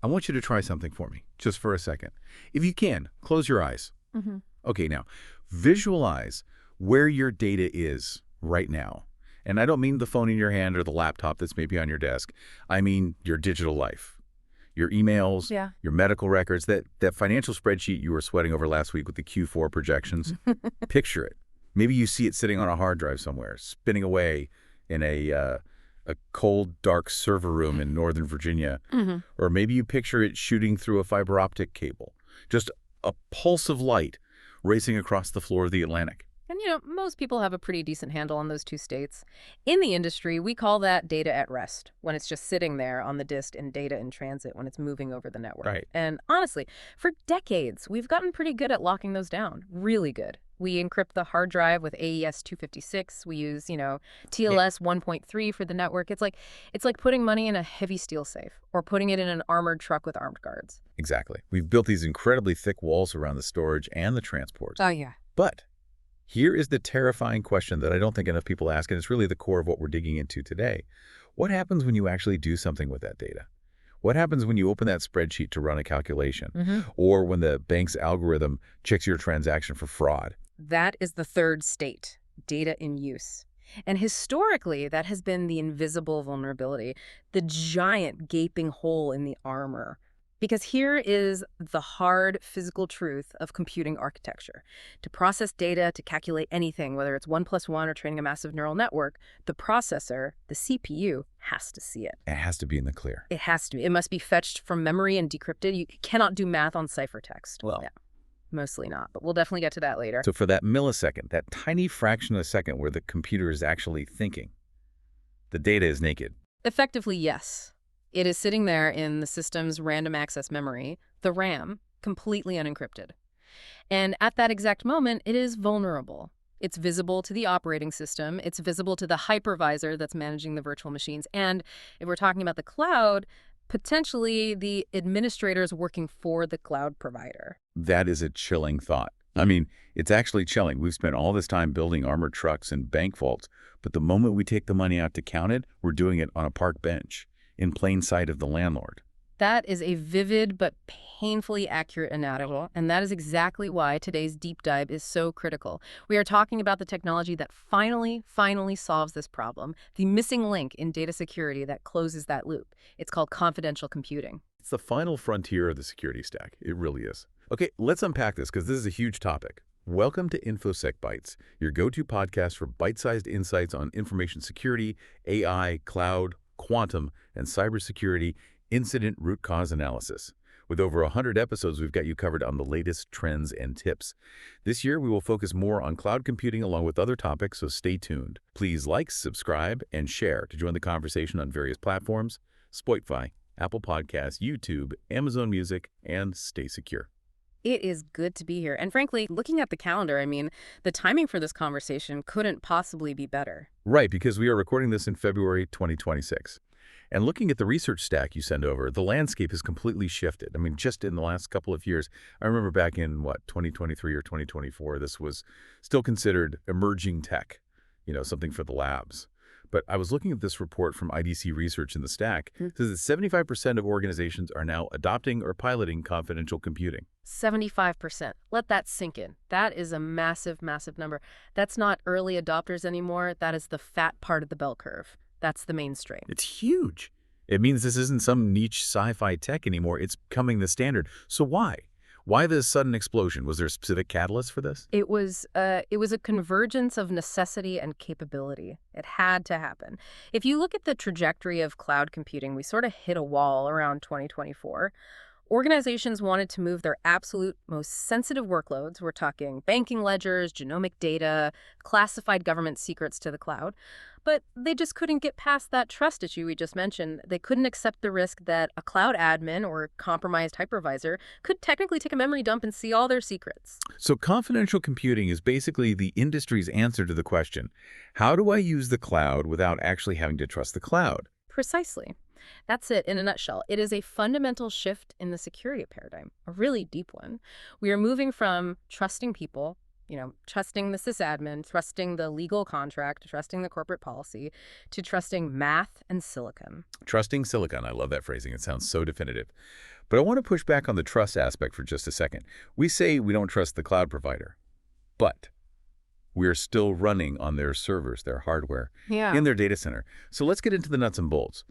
I want you to try something for me, just for a second. If you can, close your eyes. Mm-hmm. Okay, now, visualize where your data is right now. And I don't mean the phone in your hand or the laptop that's maybe on your desk. I mean your digital life. Your emails, Yeah. your medical records, that financial spreadsheet you were sweating over last week with the Q4 projections. Picture it. Maybe you see it sitting on a hard drive somewhere, spinning away in a cold, dark server room in Northern Virginia. Mm-hmm. Or maybe you picture it shooting through a fiber optic cable. Just a pulse of light racing across the floor of the Atlantic. And, most people have a pretty decent handle on those two states. In the industry, we call that data at rest, when it's just sitting there on the disk and data in transit when it's moving over the network. Right. And honestly, for decades, we've gotten pretty good at locking those down. Really good. We encrypt the hard drive with AES 256. We use, TLS 1.3 for the network. It's like putting money in a heavy steel safe or putting it in an armored truck with armed guards. Exactly. We've built these incredibly thick walls around the storage and the transport. Oh, yeah. But here is the terrifying question that I don't think enough people ask, and it's really the core of what we're digging into today. What happens when you actually do something with that data? What happens when you open that spreadsheet to run a calculation? Mm-hmm. Or when the bank's algorithm checks your transaction for fraud? That is the third state, data in use. And historically, that has been the invisible vulnerability, the giant gaping hole in the armor. Because here is the hard physical truth of computing architecture. To process data, to calculate anything, whether it's 1 + 1 or training a massive neural network, the processor, the CPU, has to see it. It has to be in the clear. It has to be. It must be fetched from memory and decrypted. You cannot do math on ciphertext. Well, yeah, mostly not, but we'll definitely get to that later. So for that millisecond, that tiny fraction of a second where the computer is actually thinking, the data is naked. Effectively, yes. It is sitting there in the system's random access memory, the RAM, completely unencrypted. And at that exact moment, it is vulnerable. It's visible to the operating system. It's visible to the hypervisor that's managing the virtual machines. And if we're talking about the cloud, potentially the administrators working for the cloud provider. That is a chilling thought. I mean, it's actually chilling. We've spent all this time building armored trucks and bank vaults, but the moment we take the money out to count it, we're doing it on a park bench, in plain sight of the landlord. That is a vivid but painfully accurate analogy, and that is exactly why today's deep dive is so critical. We are talking about the technology that finally solves this problem, the missing link in data security that closes that loop. It's called confidential computing. It's the final frontier of the security stack. It really is. Okay, let's unpack this because this is a huge topic. Welcome to InfoSec Bytes, your go-to podcast for bite-sized insights on information security, AI, cloud, quantum, and cybersecurity incident root cause analysis. With over 100 episodes, we've got you covered on the latest trends and tips. This year, we will focus more on cloud computing along with other topics, so stay tuned. Please like, subscribe, and share to join the conversation on various platforms, Spotify, Apple Podcasts, YouTube, Amazon Music, and stay secure. It is good to be here. And frankly, looking at the calendar, the timing for this conversation couldn't possibly be better. Right, because we are recording this in February 2026. And looking at the research stack you send over, the landscape has completely shifted. Just in the last couple of years, I remember back in, 2023 or 2024, this was still considered emerging tech, something for the labs. But I was looking at this report from IDC Research in the stack. It says that 75% of organizations are now adopting or piloting confidential computing. 75%. Let that sink in. That is a massive, massive number. That's not early adopters anymore. That is the fat part of the bell curve. That's the mainstream. It's huge. It means this isn't some niche sci-fi tech anymore. It's becoming the standard. So why? Why this sudden explosion? Was there a specific catalyst for this? It was a convergence of necessity and capability. It had to happen. If you look at the trajectory of cloud computing, we sort of hit a wall around 2024. Organizations wanted to move their absolute most sensitive workloads, we're talking banking ledgers, genomic data, classified government secrets, to the cloud. But they just couldn't get past that trust issue we just mentioned. They couldn't accept the risk that a cloud admin or compromised hypervisor could technically take a memory dump and see all their secrets. So confidential computing is basically the industry's answer to the question, how do I use the cloud without actually having to trust the cloud? Precisely. That's it in a nutshell. It is a fundamental shift in the security paradigm, a really deep one. We are moving from trusting people trusting the sysadmin, trusting the legal contract, trusting the corporate policy, to trusting math and silicon. Trusting silicon. I love that phrasing. It sounds so definitive. But I want to push back on the trust aspect for just a second. We say we don't trust the cloud provider, but we're still running on their servers, their hardware, Yeah. in their data center. So let's get into the nuts and bolts.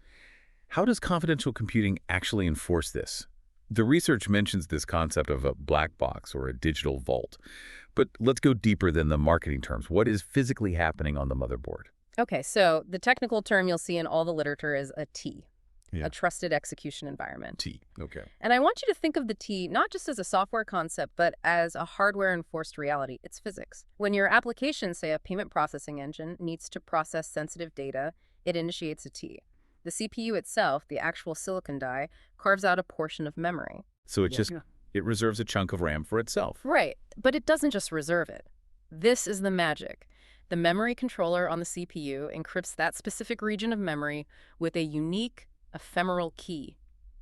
How does confidential computing actually enforce this? The research mentions this concept of a black box or a digital vault. But let's go deeper than the marketing terms. What is physically happening on the motherboard? Okay, so the technical term you'll see in all the literature is a T, Yeah. a trusted execution environment. T. Okay. And I want you to think of the T not just as a software concept, but as a hardware-enforced reality. It's physics. When your application, say a payment processing engine, needs to process sensitive data, it initiates a T. The CPU itself, the actual silicon die, carves out a portion of memory. So it reserves a chunk of RAM for itself. Right, but it doesn't just reserve it. This is the magic. The memory controller on the CPU encrypts that specific region of memory with a unique, ephemeral key.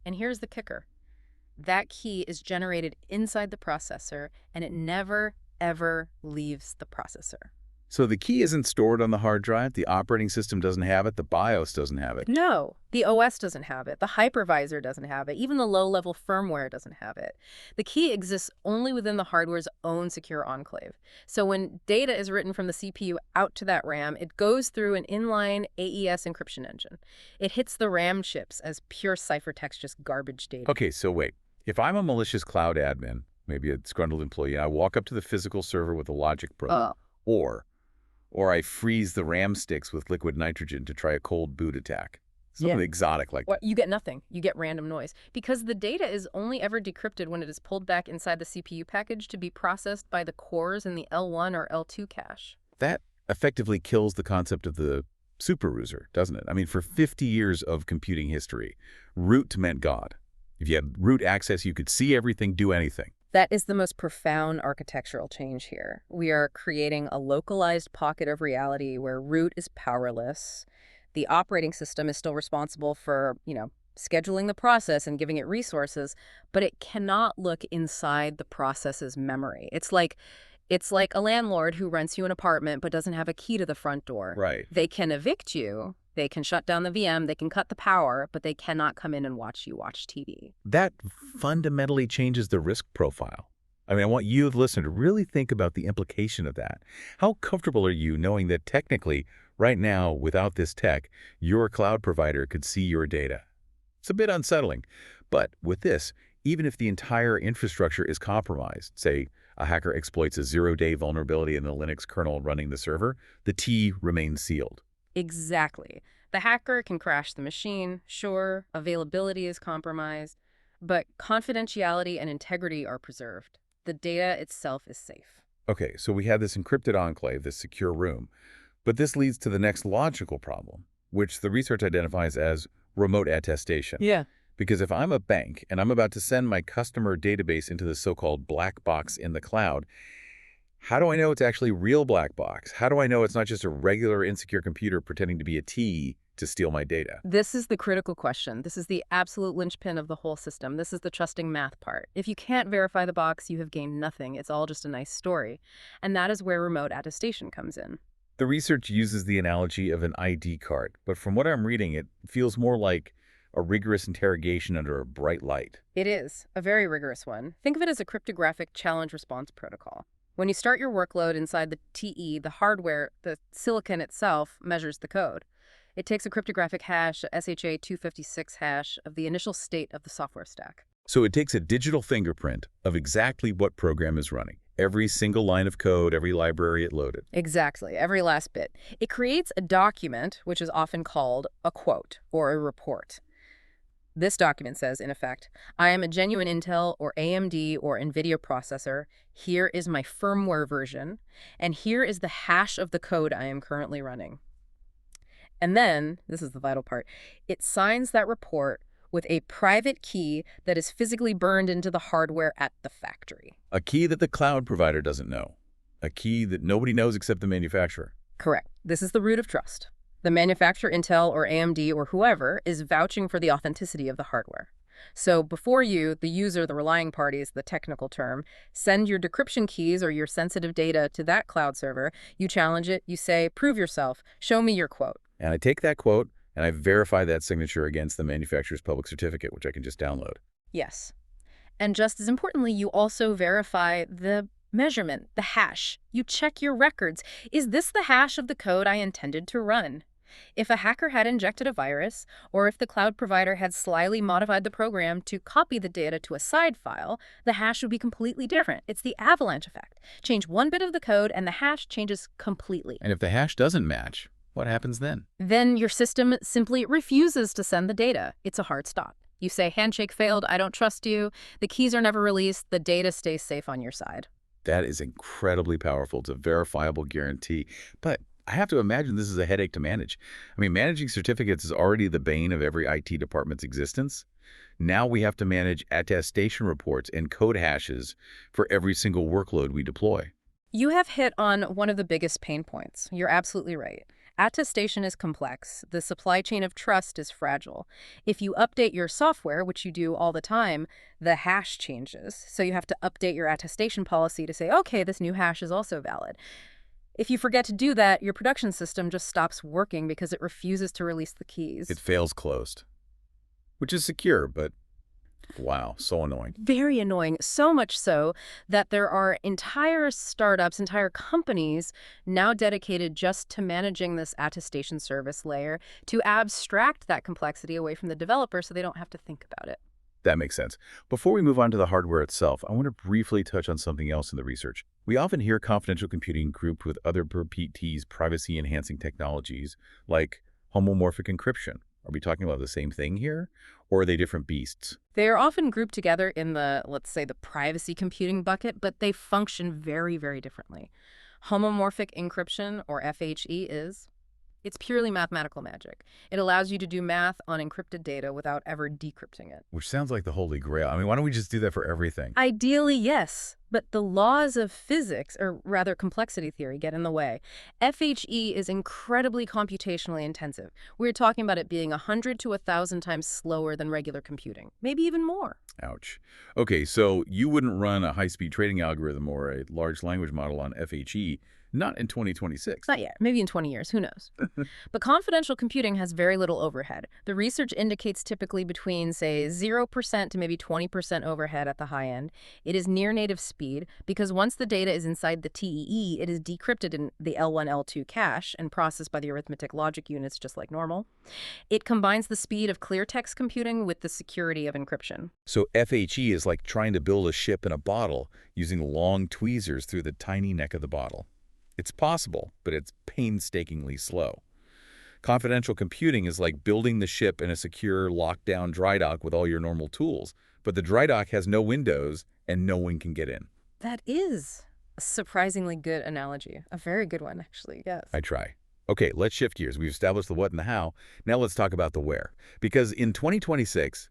And here's the kicker. That key is generated inside the processor, and it never, ever leaves the processor. So the key isn't stored on the hard drive, the operating system doesn't have it, the BIOS doesn't have it. No, the OS doesn't have it. The hypervisor doesn't have it. Even the low-level firmware doesn't have it. The key exists only within the hardware's own secure enclave. So when data is written from the CPU out to that RAM, it goes through an inline AES encryption engine. It hits the RAM chips as pure ciphertext, just garbage data. Okay, so wait. If I'm a malicious cloud admin, maybe a disgruntled employee, and I walk up to the physical server with a logic probe, or I freeze the RAM sticks with liquid nitrogen to try a cold boot attack. Something exotic like that. You get nothing. You get random noise. Because the data is only ever decrypted when it is pulled back inside the CPU package to be processed by the cores in the L1 or L2 cache. That effectively kills the concept of the super user, doesn't it? I mean, for 50 years of computing history, root meant God. If you had root access, you could see everything, do anything. That is the most profound architectural change here. We are creating a localized pocket of reality where root is powerless. The operating system is still responsible for, scheduling the process and giving it resources, but it cannot look inside the process's memory. It's like a landlord who rents you an apartment but doesn't have a key to the front door. Right. They can evict you, they can shut down the VM, they can cut the power, but they cannot come in and watch you watch TV. That fundamentally changes the risk profile. I mean, I want you, the listener, to really think about the implication of that. How comfortable are you knowing that technically, right now, without this tech, your cloud provider could see your data? It's a bit unsettling. But with this, even if the entire infrastructure is compromised, say a hacker exploits a zero-day vulnerability in the Linux kernel running the server, the T remains sealed. Exactly. The hacker can crash the machine, sure, availability is compromised, but confidentiality and integrity are preserved. The data itself is safe. Okay, so we have this encrypted enclave, this secure room, but this leads to the next logical problem, which the research identifies as remote attestation. Yeah. Because if I'm a bank and I'm about to send my customer database into the so-called black box in the cloud, how do I know it's actually real black box? How do I know it's not just a regular insecure computer pretending to be a T to steal my data? This is the critical question. This is the absolute linchpin of the whole system. This is the trusting math part. If you can't verify the box, you have gained nothing. It's all just a nice story. And that is where remote attestation comes in. The research uses the analogy of an ID card, but from what I'm reading, it feels more like a rigorous interrogation under a bright light. It is, a very rigorous one. Think of it as a cryptographic challenge response protocol. When you start your workload inside the TE, the hardware, the silicon itself, measures the code. It takes a cryptographic hash, a SHA-256 hash, of the initial state of the software stack. So it takes a digital fingerprint of exactly what program is running. Every single line of code, every library it loaded. Exactly, every last bit. It creates a document, which is often called a quote or a report. This document says, in effect, I am a genuine Intel or AMD or NVIDIA processor. Here is my firmware version, and here is the hash of the code I am currently running. And then, this is the vital part, it signs that report with a private key that is physically burned into the hardware at the factory. A key that the cloud provider doesn't know. A key that nobody knows except the manufacturer. Correct. This is the root of trust. The manufacturer, Intel or AMD or whoever, is vouching for the authenticity of the hardware. So before you, the user, the relying party is the technical term, send your decryption keys or your sensitive data to that cloud server. You challenge it. You say, prove yourself. Show me your quote. And I take that quote and I verify that signature against the manufacturer's public certificate, which I can just download. Yes. And just as importantly, you also verify the measurement, the hash. You check your records. Is this the hash of the code I intended to run? If a hacker had injected a virus, or if the cloud provider had slyly modified the program to copy the data to a side file, the hash would be completely different. It's the avalanche effect. Change one bit of the code and the hash changes completely. And if the hash doesn't match, what happens then? Then your system simply refuses to send the data. It's a hard stop. You say, handshake failed, I don't trust you, the keys are never released, the data stays safe on your side. That is incredibly powerful. It's a verifiable guarantee. But I have to imagine this is a headache to manage. I mean, managing certificates is already the bane of every IT department's existence. Now we have to manage attestation reports and code hashes for every single workload we deploy. You have hit on one of the biggest pain points. You're absolutely right. Attestation is complex. The supply chain of trust is fragile. If you update your software, which you do all the time, the hash changes. So you have to update your attestation policy to say, okay, this new hash is also valid. If you forget to do that, your production system just stops working because it refuses to release the keys. It fails closed, which is secure, but wow, so annoying. Very annoying, so much so that there are entire startups, entire companies now dedicated just to managing this attestation service layer to abstract that complexity away from the developer so they don't have to think about it. That makes sense. Before we move on to the hardware itself, I want to briefly touch on something else in the research. We often hear confidential computing grouped with other per PT's privacy-enhancing technologies like homomorphic encryption. Are we talking about the same thing here, or are they different beasts? They are often grouped together in the, let's say, the privacy computing bucket, but they function very, very differently. Homomorphic encryption, or FHE, it's purely mathematical magic. It allows you to do math on encrypted data without ever decrypting it. Which sounds like the holy grail. I mean, why don't we just do that for everything? Ideally, yes, but the laws of physics, or rather complexity theory, get in the way. FHE is incredibly computationally intensive. We're talking about it being 100 to 1,000 times slower than regular computing, maybe even more. Ouch. Okay, so you wouldn't run a high-speed trading algorithm or a large language model on FHE, not in 2026. Not yet. Maybe in 20 years. Who knows? But confidential computing has very little overhead. The research indicates typically between, say, 0% to maybe 20% overhead at the high end. It is near native speed because once the data is inside the TEE, it is decrypted in the L1, L2 cache and processed by the arithmetic logic units just like normal. It combines the speed of clear text computing with the security of encryption. So FHE is like trying to build a ship in a bottle using long tweezers through the tiny neck of the bottle. It's possible, but it's painstakingly slow. Confidential computing is like building the ship in a secure, locked-down dry dock with all your normal tools, but the dry dock has no windows and no one can get in. That is a surprisingly good analogy. A very good one, actually, yes. I try. Okay, let's shift gears. We've established the what and the how. Now let's talk about the where. Because in 2026,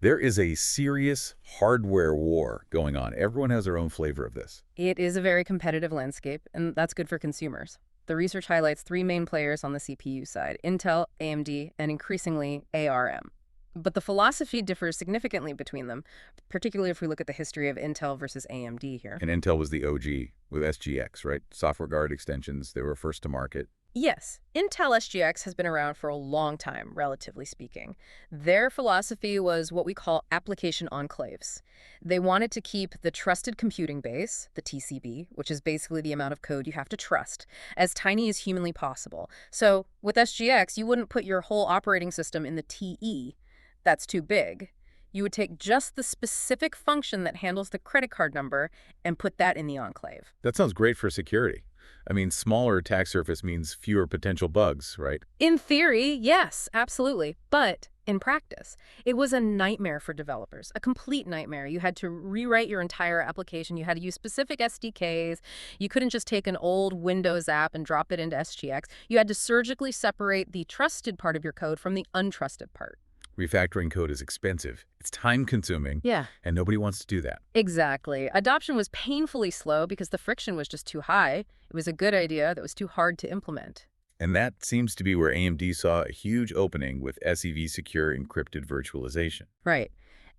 there is a serious hardware war going on. Everyone has their own flavor of this. It is a very competitive landscape, and that's good for consumers. The research highlights three main players on the CPU side: Intel, AMD, and increasingly ARM. But the philosophy differs significantly between them, particularly if we look at the history of Intel versus AMD here. And Intel was the OG with SGX, right? Software guard extensions. They were first to market. Yes, Intel SGX has been around for a long time, relatively speaking. Their philosophy was what we call application enclaves. They wanted to keep the trusted computing base, the TCB, which is basically the amount of code you have to trust, as tiny as humanly possible. So with SGX, you wouldn't put your whole operating system in the TE. That's too big. You would take just the specific function that handles the credit card number and put that in the enclave. That sounds great for security. I mean, smaller attack surface means fewer potential bugs, right? In theory, yes, absolutely. But in practice, it was a nightmare for developers, a complete nightmare. You had to rewrite your entire application. You had to use specific SDKs. You couldn't just take an old Windows app and drop it into SGX. You had to surgically separate the trusted part of your code from the untrusted part. Refactoring code is expensive. It's time-consuming. Yeah. And nobody wants to do that. Exactly. Adoption was painfully slow because the friction was just too high. It was a good idea that was too hard to implement. And that seems to be where AMD saw a huge opening with SEV secure encrypted virtualization. Right.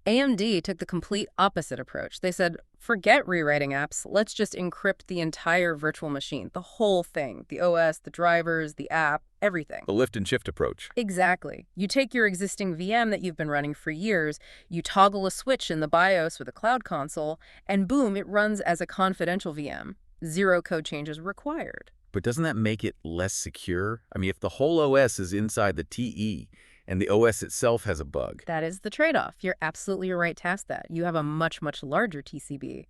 AMD took the complete opposite approach. They said, forget rewriting apps, let's just encrypt the entire virtual machine, the whole thing, the OS, the drivers, the app, everything. The lift and shift approach. Exactly. You take your existing VM that you've been running for years, you toggle a switch in the BIOS with a cloud console, and boom, it runs as a confidential VM. Zero code changes required. But doesn't that make it less secure? I mean, if the whole OS is inside the TE and the OS itself has a bug. That is the trade-off. You're absolutely right to ask that. You have a much, much larger TCB.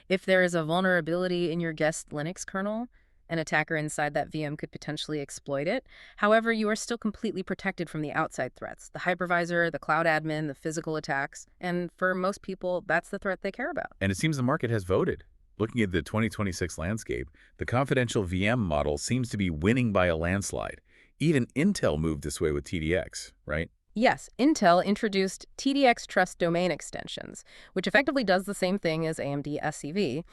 If there is a vulnerability in your guest Linux kernel, an attacker inside that VM could potentially exploit it. However, you are still completely protected from the outside threats, the hypervisor, the cloud admin, the physical attacks. And for most people, that's the threat they care about. And it seems the market has voted. Looking at the 2026 landscape, the confidential VM model seems to be winning by a landslide. Even Intel moved this way with TDX, right? Yes, Intel introduced TDX Trust Domain Extensions, which effectively does the same thing as AMD SCV.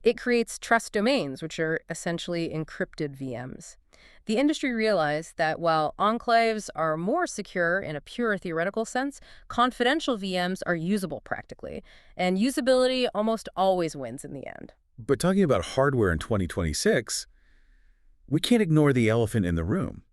It creates trust domains, which are essentially encrypted VMs. The industry realized that while enclaves are more secure in a pure theoretical sense, confidential VMs are usable practically, and usability almost always wins in the end. But talking about hardware in 2026, we can't ignore the elephant in the room.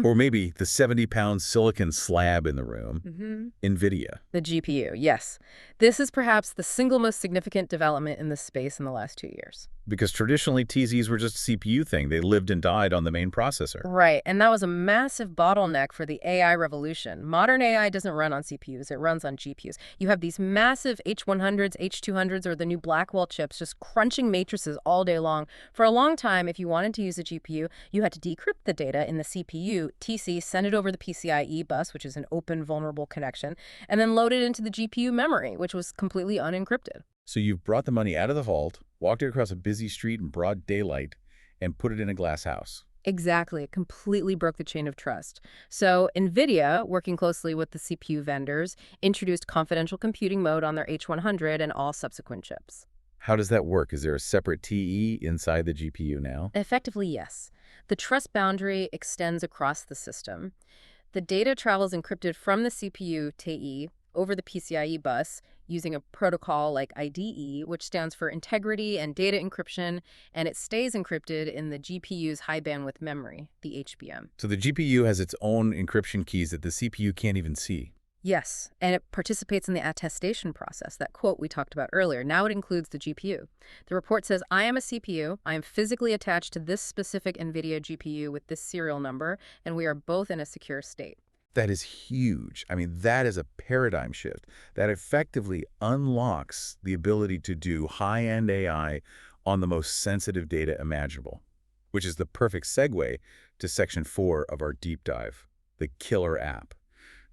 Or maybe the 70-pound silicon slab in the room, NVIDIA. The GPU, yes. This is perhaps the single most significant development in this space in the last 2 years. Because traditionally, TZs were just a CPU thing. They lived and died on the main processor. Right, and that was a massive bottleneck for the AI revolution. Modern AI doesn't run on CPUs, it runs on GPUs. You have these massive H100s, H200s, or the new Blackwell chips just crunching matrices all day long. For a long time, if you wanted to use a GPU, you had to decrypt the data in the CPU, TC, send it over the PCIe bus, which is an open, vulnerable connection, and then load it into the GPU memory, which was completely unencrypted. So you've brought the money out of the vault, walked it across a busy street in broad daylight, and put it in a glass house. Exactly. It completely broke the chain of trust. So NVIDIA, working closely with the CPU vendors, introduced confidential computing mode on their H100 and all subsequent chips. How does that work? Is there a separate TE inside the GPU now? Effectively, yes. The trust boundary extends across the system. The data travels encrypted from the CPU TE over the PCIe bus using a protocol like IDE, which stands for Integrity and Data Encryption, and it stays encrypted in the GPU's high bandwidth memory, the HBM. So the GPU has its own encryption keys that the CPU can't even see. Yes, and it participates in the attestation process, that quote we talked about earlier. Now it includes the GPU. The report says, I am a CPU, I am physically attached to this specific NVIDIA GPU with this serial number, and we are both in a secure state. That is huge. I mean, that is a paradigm shift that effectively unlocks the ability to do high-end AI on the most sensitive data imaginable, which is the perfect segue to Section 4 of our deep dive, the killer app.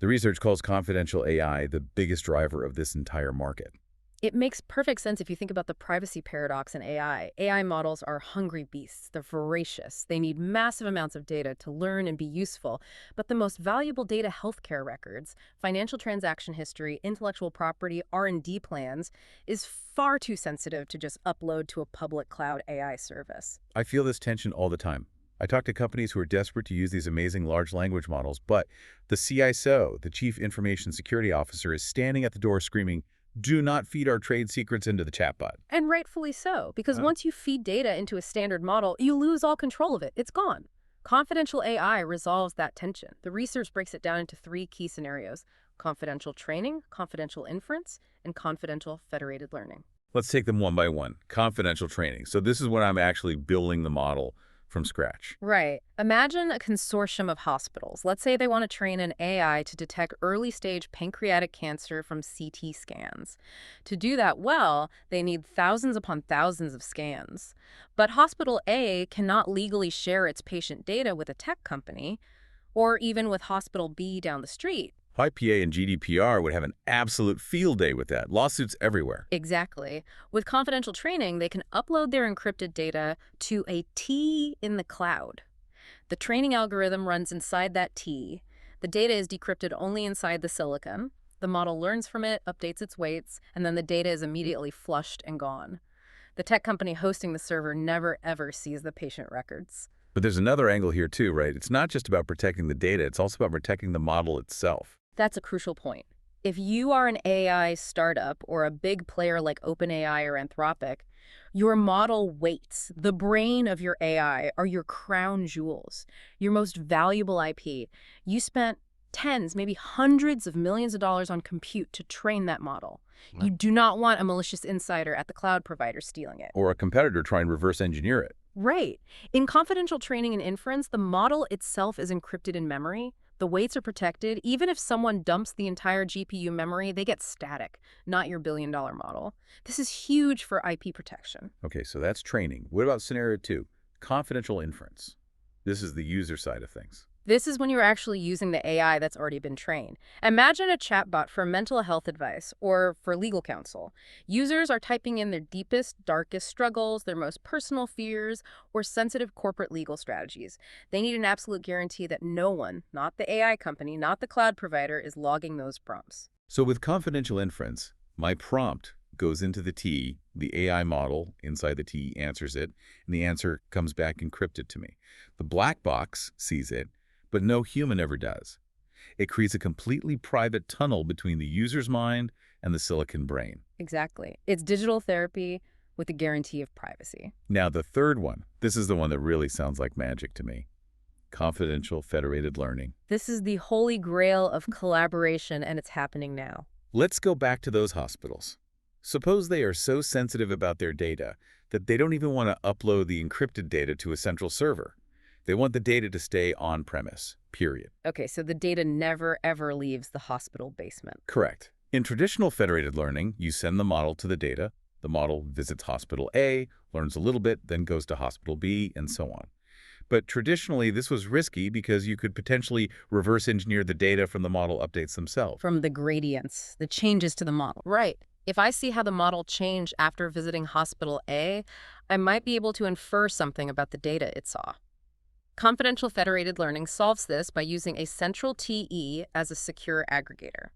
The research calls confidential AI the biggest driver of this entire market. It makes perfect sense if you think about the privacy paradox in AI. AI models are hungry beasts. They're voracious. They need massive amounts of data to learn and be useful. But the most valuable data, healthcare records, financial transaction history, intellectual property, R&D plans, is far too sensitive to just upload to a public cloud AI service. I feel this tension all the time. I talk to companies who are desperate to use these amazing large language models, but the CISO, the Chief Information Security Officer, is standing at the door screaming, do not feed our trade secrets into the chatbot. And rightfully so, because once you feed data into a standard model, you lose all control of it. It's gone. Confidential AI resolves that tension. The research breaks it down into 3 key scenarios: confidential training, confidential inference, and confidential federated learning. Let's take them one by one. Confidential training. So this is when I'm actually building the model from scratch. Right. Imagine a consortium of hospitals. Let's say they want to train an AI to detect early-stage pancreatic cancer from CT scans. To do that well, they need thousands upon thousands of scans. But Hospital A cannot legally share its patient data with a tech company, or even with Hospital B down the street. YPA and GDPR would have an absolute field day with that. Lawsuits everywhere. Exactly. With confidential training, they can upload their encrypted data to a T in the cloud. The training algorithm runs inside that T. The data is decrypted only inside the silicon. The model learns from it, updates its weights, and then the data is immediately flushed and gone. The tech company hosting the server never, ever sees the patient records. But there's another angle here too, right? It's not just about protecting the data. It's also about protecting the model itself. That's a crucial point. If you are an AI startup or a big player like OpenAI or Anthropic, your model weights, the brain of your AI, are your crown jewels, your most valuable IP. You spent tens, maybe hundreds of millions of dollars on compute to train that model. Wow. You do not want a malicious insider at the cloud provider stealing it. Or a competitor try and reverse engineer it. Right. In confidential training and inference, the model itself is encrypted in memory. The weights are protected. Even if someone dumps the entire GPU memory, they get static, not your billion-dollar model. This is huge for IP protection. Okay, so that's training. What about scenario 2? Confidential inference. This is the user side of things. This is when you're actually using the AI that's already been trained. Imagine a chatbot for mental health advice or for legal counsel. Users are typing in their deepest, darkest struggles, their most personal fears, or sensitive corporate legal strategies. They need an absolute guarantee that no one, not the AI company, not the cloud provider, is logging those prompts. So with confidential inference, my prompt goes into the T, the AI model inside the T answers it, and the answer comes back encrypted to me. The black box sees it, but no human ever does. It creates a completely private tunnel between the user's mind and the silicon brain. Exactly. It's digital therapy with a guarantee of privacy. Now, the third one, this is the one that really sounds like magic to me. Confidential federated learning. This is the holy grail of collaboration, and it's happening now. Let's go back to those hospitals. Suppose they are so sensitive about their data that they don't even want to upload the encrypted data to a central server. They want the data to stay on-premise, period. Okay, so the data never, ever leaves the hospital basement. Correct. In traditional federated learning, you send the model to the data. The model visits hospital A, learns a little bit, then goes to hospital B, and so on. But traditionally, this was risky because you could potentially reverse engineer the data from the model updates themselves. From the gradients, the changes to the model. Right. If I see how the model changed after visiting hospital A, I might be able to infer something about the data it saw. Confidential federated learning solves this by using a central TE as a secure aggregator.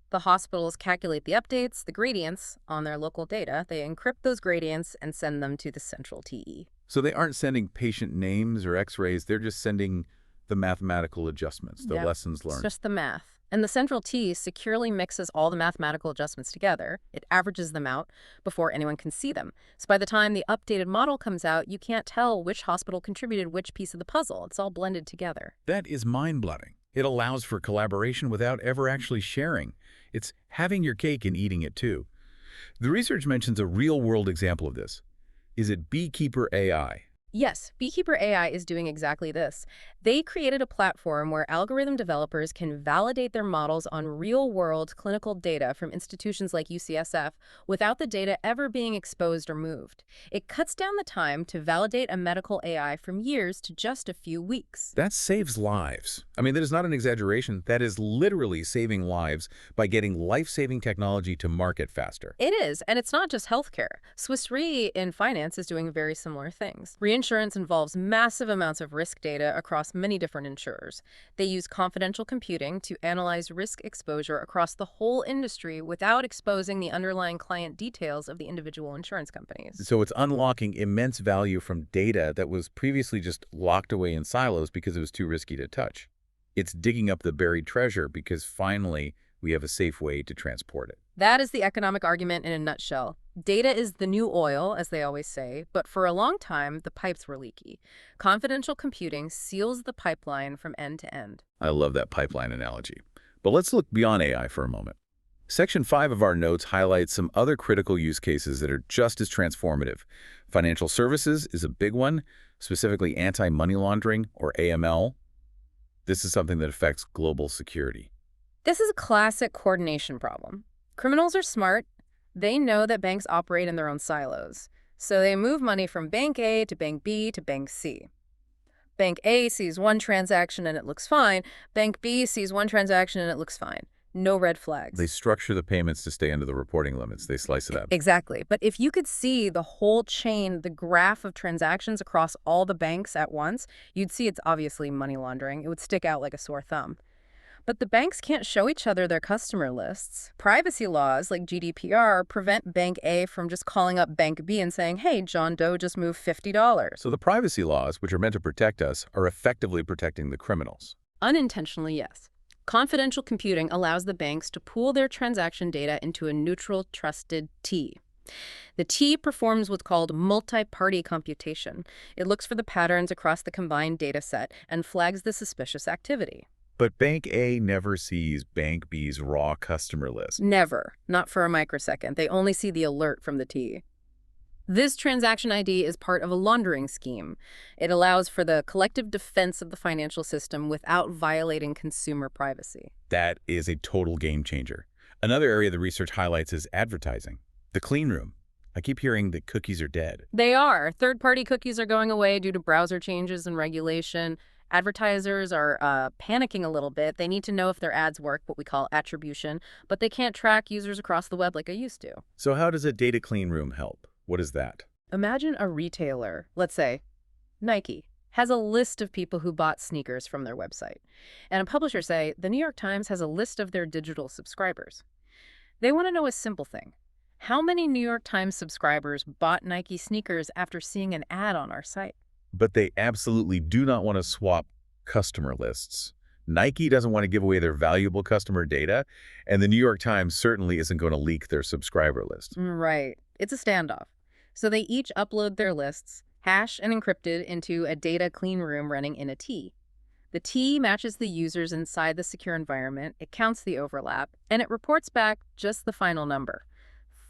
The hospitals calculate the updates, the gradients, on their local data. They encrypt those gradients and send them to the central TE. So they aren't sending patient names or x-rays, they're just sending the mathematical adjustments, the lessons learned. It's just the math. And the central T securely mixes all the mathematical adjustments together. It averages them out before anyone can see them. So by the time the updated model comes out, you can't tell which hospital contributed which piece of the puzzle. It's all blended together. That is mind-blowing. It allows for collaboration without ever actually sharing. It's having your cake and eating it too. The research mentions a real-world example of this. Is it Beekeeper AI? Yes, Beekeeper AI is doing exactly this. They created a platform where algorithm developers can validate their models on real-world clinical data from institutions like UCSF without the data ever being exposed or moved. It cuts down the time to validate a medical AI from years to just a few weeks. That saves lives. I mean, that is not an exaggeration. That is literally saving lives by getting life-saving technology to market faster. It is, and it's not just healthcare. Swiss Re in finance is doing very similar things. Reinsurance involves massive amounts of risk data across many different insurers. They use confidential computing to analyze risk exposure across the whole industry without exposing the underlying client details of the individual insurance companies. So it's unlocking immense value from data that was previously just locked away in silos because it was too risky to touch. It's digging up the buried treasure because finally we have a safe way to transport it. That is the economic argument in a nutshell. Data is the new oil, as they always say, but for a long time, the pipes were leaky. Confidential computing seals the pipeline from end to end. I love that pipeline analogy. But let's look beyond AI for a moment. Section 5 of our notes highlights some other critical use cases that are just as transformative. Financial services is a big one, specifically anti-money laundering, or AML. This is something that affects global security. This is a classic coordination problem. Criminals are smart. They know that banks operate in their own silos. So they move money from Bank A to Bank B to Bank C. Bank A sees one transaction and it looks fine. Bank B sees one transaction and it looks fine. No red flags. They structure the payments to stay under the reporting limits. They slice it up. Exactly. But if you could see the whole chain, the graph of transactions across all the banks at once, you'd see it's obviously money laundering. It would stick out like a sore thumb. But the banks can't show each other their customer lists. Privacy laws like GDPR prevent Bank A from just calling up Bank B and saying, hey, John Doe just moved $50. So the privacy laws, which are meant to protect us, are effectively protecting the criminals. Unintentionally, yes. Confidential computing allows the banks to pool their transaction data into a neutral, trusted T. The T performs what's called multi-party computation. It looks for the patterns across the combined data set and flags the suspicious activity. But Bank A never sees Bank B's raw customer list. Never. Not for a microsecond. They only see the alert from the T. This transaction ID is part of a laundering scheme. It allows for the collective defense of the financial system without violating consumer privacy. That is a total game changer. Another area the research highlights is advertising. The clean room. I keep hearing that cookies are dead. They are. Third-party cookies are going away due to browser changes and regulation. Advertisers are panicking a little bit. They need to know if their ads work, what we call attribution, but they can't track users across the web like they used to. So how does a data clean room help? What is that? Imagine a retailer, let's say Nike, has a list of people who bought sneakers from their website. And a publisher, say, the New York Times, has a list of their digital subscribers. They want to know a simple thing. How many New York Times subscribers bought Nike sneakers after seeing an ad on our site? But they absolutely do not want to swap customer lists. Nike doesn't want to give away their valuable customer data, and the New York Times certainly isn't going to leak their subscriber list. Right. It's a standoff. So they each upload their lists, hashed and encrypted into a data clean room running in a T. The T matches the users inside the secure environment, it counts the overlap, and it reports back just the final number.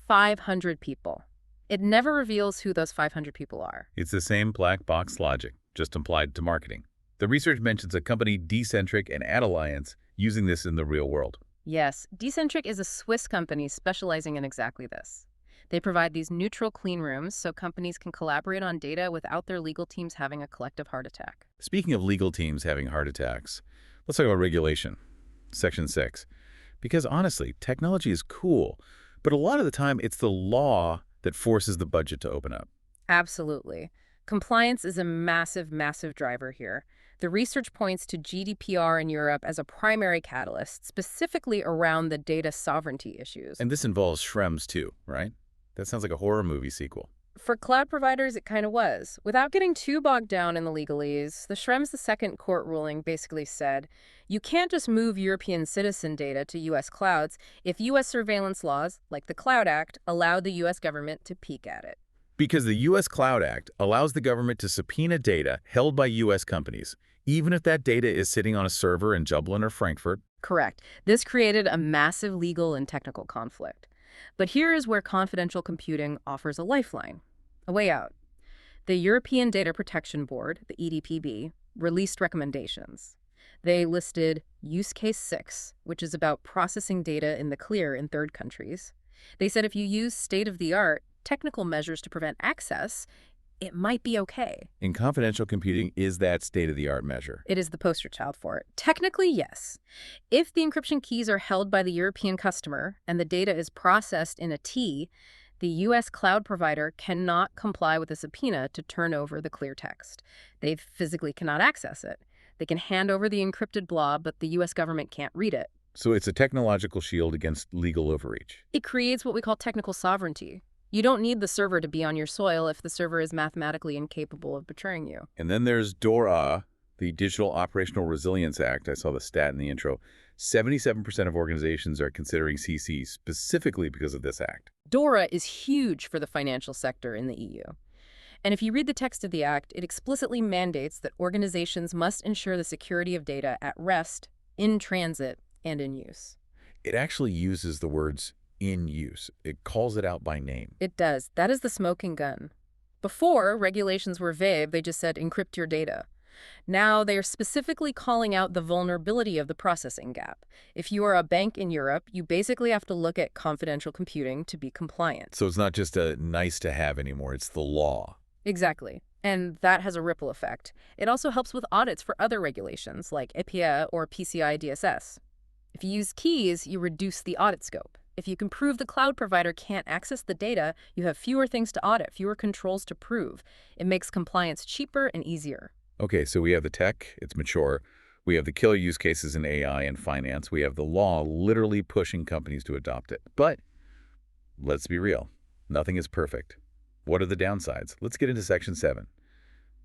500 people. It never reveals who those 500 people are. It's the same black box logic, just applied to marketing. The research mentions a company, Decentric and Ad Alliance, using this in the real world. Yes, Decentric is a Swiss company specializing in exactly this. They provide these neutral clean rooms so companies can collaborate on data without their legal teams having a collective heart attack. Speaking of legal teams having heart attacks, let's talk about regulation. Section 6. Because honestly, technology is cool, but a lot of the time it's the law that forces the budget to open up. Absolutely. Compliance is a massive, massive driver here. The research points to GDPR in Europe as a primary catalyst, specifically around the data sovereignty issues. And this involves Schrems too, right? That sounds like a horror movie sequel. For cloud providers, it kind of was. Without getting too bogged down in the legalese, the Schrems II court ruling basically said, you can't just move European citizen data to U.S. clouds if U.S. surveillance laws, like the Cloud Act, allow the U.S. government to peek at it. Because the U.S. Cloud Act allows the government to subpoena data held by U.S. companies, even if that data is sitting on a server in Dublin or Frankfurt. Correct. This created a massive legal and technical conflict. But here is where confidential computing offers a lifeline, a way out. The European Data Protection Board, the EDPB, released recommendations. They listed Use Case 6, which is about processing data in the clear in third countries. They said if you use state-of-the-art technical measures to prevent access, it might be okay. In confidential computing, is that state-of-the-art measure? It is the poster child for it. Technically, yes. If the encryption keys are held by the European customer and the data is processed in a T, the U.S. cloud provider cannot comply with a subpoena to turn over the clear text. They physically cannot access it. They can hand over the encrypted blob, but the U.S. government can't read it. So it's a technological shield against legal overreach. It creates what we call technical sovereignty. You don't need the server to be on your soil if the server is mathematically incapable of betraying you. And then there's DORA, the Digital Operational Resilience Act. I saw the stat in the intro. 77% of organizations are considering CC specifically because of this act. DORA is huge for the financial sector in the EU. And if you read the text of the act, it explicitly mandates that organizations must ensure the security of data at rest, in transit, and in use. It actually uses the words in use. It calls it out by name. It does. That is the smoking gun. Before, regulations were vague. They just said encrypt your data. Now they are specifically calling out the vulnerability of the processing gap. If you are a bank in Europe, you basically have to look at confidential computing to be compliant. So it's not just a nice to have anymore, it's the law. Exactly. And that has a ripple effect. It also helps with audits for other regulations like EPA or PCI DSS. If you use keys, you reduce the audit scope. If you can prove the cloud provider can't access the data, you have fewer things to audit, fewer controls to prove. It makes compliance cheaper and easier. Okay, so we have the tech, it's mature. We have the killer use cases in AI and finance. We have the law literally pushing companies to adopt it. But let's be real, nothing is perfect. What are the downsides? Let's get into Section 7,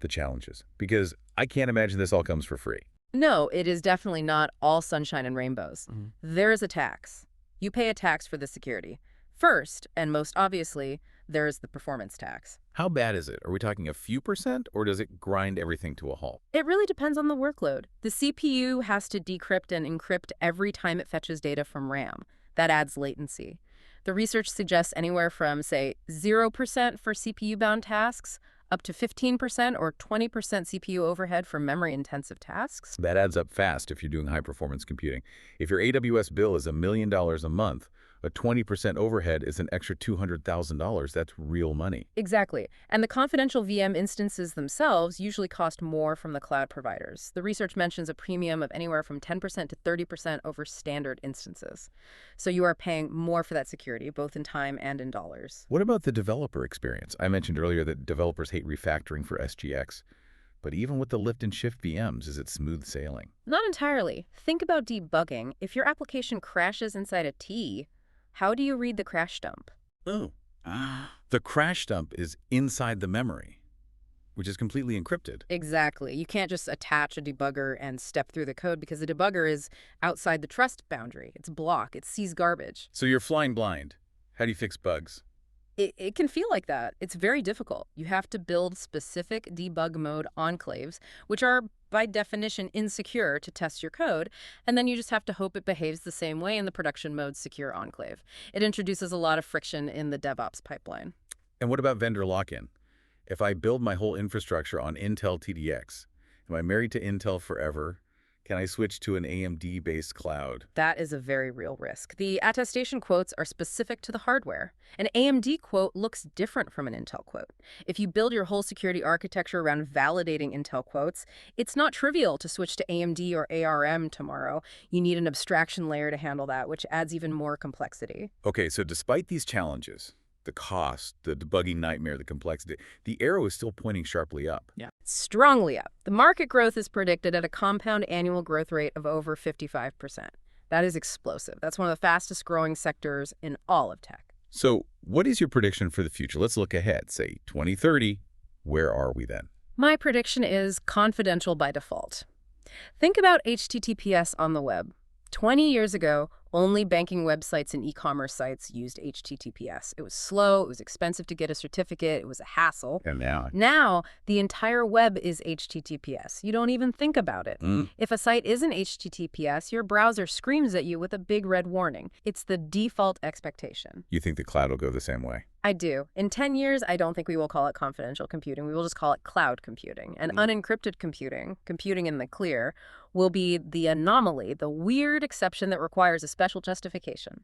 the challenges, because I can't imagine this all comes for free. No, it is definitely not all sunshine and rainbows. Mhm. There is a tax. You pay a tax for the security. First, and most obviously, there is the performance tax. How bad is it? Are we talking a few percent, or does it grind everything to a halt? It really depends on the workload. The CPU has to decrypt and encrypt every time it fetches data from RAM. That adds latency. The research suggests anywhere from, say, 0% for CPU-bound tasks up to 15% or 20% CPU overhead for memory-intensive tasks. That adds up fast if you're doing high-performance computing. If your AWS bill is $1 million a month, a 20% overhead is an extra $200,000. That's real money. Exactly. And the confidential VM instances themselves usually cost more from the cloud providers. The research mentions a premium of anywhere from 10% to 30% over standard instances. So you are paying more for that security, both in time and in dollars. What about the developer experience? I mentioned earlier that developers hate refactoring for SGX. But even with the lift and shift VMs, is it smooth sailing? Not entirely. Think about debugging. If your application crashes inside a T, how do you read the crash dump? Oh. The crash dump is inside the memory, which is completely encrypted. Exactly. You can't just attach a debugger and step through the code because the debugger is outside the trust boundary. It's a block. It sees garbage. So you're flying blind. How do you fix bugs? It can feel like that. It's very difficult. You have to build specific debug mode enclaves, which are by definition insecure to test your code, and then you just have to hope it behaves the same way in the production mode secure enclave. It introduces a lot of friction in the DevOps pipeline. And what about vendor lock-in? If I build my whole infrastructure on Intel TDX, am I married to Intel forever? Can I switch to an AMD-based cloud? That is a very real risk. The attestation quotes are specific to the hardware. An AMD quote looks different from an Intel quote. If you build your whole security architecture around validating Intel quotes, it's not trivial to switch to AMD or ARM tomorrow. You need an abstraction layer to handle that, which adds even more complexity. Okay, so despite these challenges, the cost, the debugging nightmare, the complexity, the arrow is still pointing sharply up. Yeah. Strongly up. The market growth is predicted at a compound annual growth rate of over 55%. That is explosive. That's one of the fastest growing sectors in all of tech. So what is your prediction for the future? Let's look ahead, say 2030. Where are we then? My prediction is confidential by default. Think about HTTPS on the web. 20 years ago, only banking websites and e-commerce sites used HTTPS. It was slow, it was expensive to get a certificate, it was a hassle. And now? Now, the entire web is HTTPS. You don't even think about it. If a site isn't HTTPS, your browser screams at you with a big red warning. It's the default expectation. You think the cloud will go the same way? I do. In 10 years, I don't think we will call it confidential computing. We will just call it cloud computing. And unencrypted computing, computing in the clear, will be the anomaly, the weird exception that requires a special justification.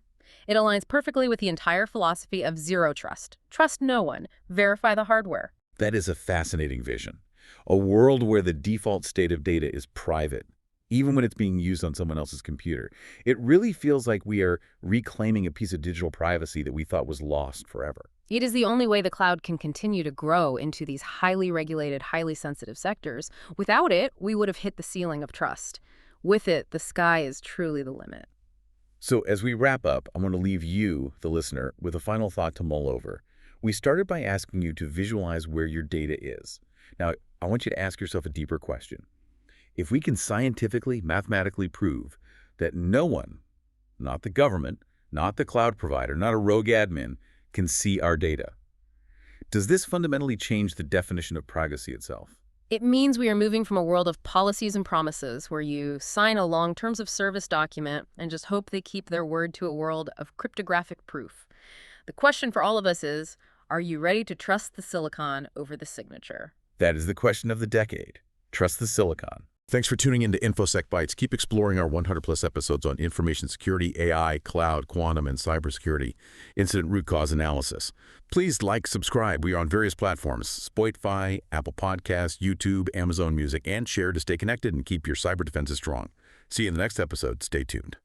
It aligns perfectly with the entire philosophy of zero trust. Trust no one. Verify the hardware. That is a fascinating vision. A world where the default state of data is private, even when it's being used on someone else's computer. It really feels like we are reclaiming a piece of digital privacy that we thought was lost forever. It is the only way the cloud can continue to grow into these highly regulated, highly sensitive sectors. Without it, we would have hit the ceiling of trust. With it, the sky is truly the limit. So as we wrap up, I want to leave you, the listener, with a final thought to mull over. We started by asking you to visualize where your data is. Now, I want you to ask yourself a deeper question. If we can scientifically, mathematically prove that no one, not the government, not the cloud provider, not a rogue admin, can see our data, does this fundamentally change the definition of privacy itself? It means we are moving from a world of policies and promises where you sign a long terms of service document and just hope they keep their word to a world of cryptographic proof. The question for all of us is, are you ready to trust the silicon over the signature? That is the question of the decade. Trust the silicon. Thanks for tuning in to InfoSec Bytes. Keep exploring our 100-plus episodes on information security, AI, cloud, quantum, and cybersecurity, incident root cause analysis. Please like, subscribe. We are on various platforms, Spotify, Apple Podcasts, YouTube, Amazon Music, and share to stay connected and keep your cyber defenses strong. See you in the next episode. Stay tuned.